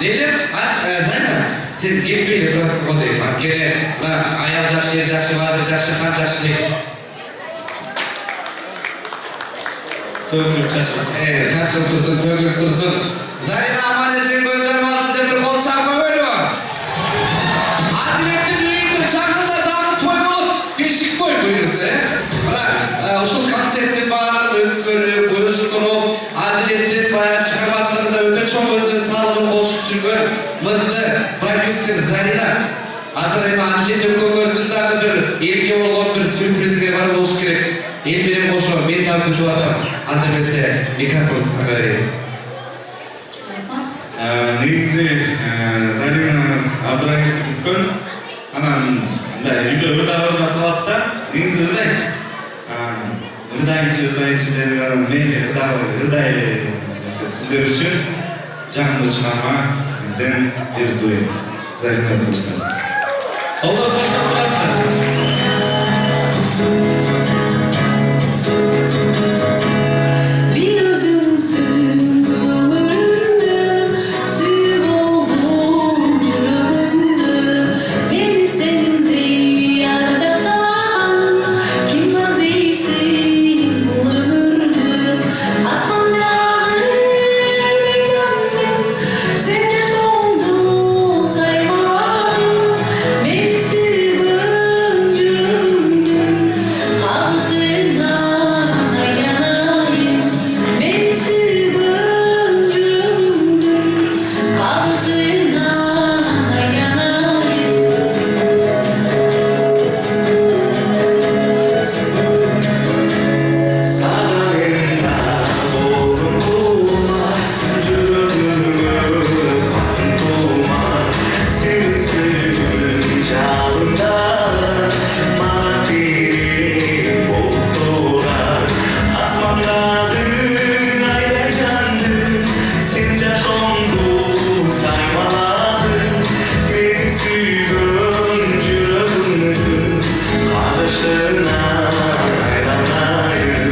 Neler? Zarina, sen gitmeyle turasın kodayım. Atkene, ayal jakşı, yer jakşı, vazir jakşı, kan jakşı deyip. Tövgülüp çaşılıp. Çaşılıp dursun, tövgülüp dursun. Zarina aman etsen göz jarmalısın deyip bir kol çarpma öyle var. Adilet'in düğündür, çakında dağını toy bulup, beşik toy buyursa. Uşul konseptin bağlı ötkörü, buyuruşturup, Adilet'in bayağı çıkarmaçlarında öte çok özünün sağlığını boşluk жүрген mıhtı prodüser Zarina. Hazır hem Adilet ökönmörдүндагы bir elge bolğon bir sürprizge var bolуш керек. El bilen boşo, men de күтүп атам. Анда эмесе микрофонду сага берейин. Негизи Зарина Абдраевди бүткөн. Анан мындай видео ырдап калат да. Негизи ырдайт. Ырдайчы мейли ырдай. Сиздер үчүн жакында чыгарма бизден бир дуэт. Зарина Кыдыралиева. Колдоп баштап турасыздар. Айланайын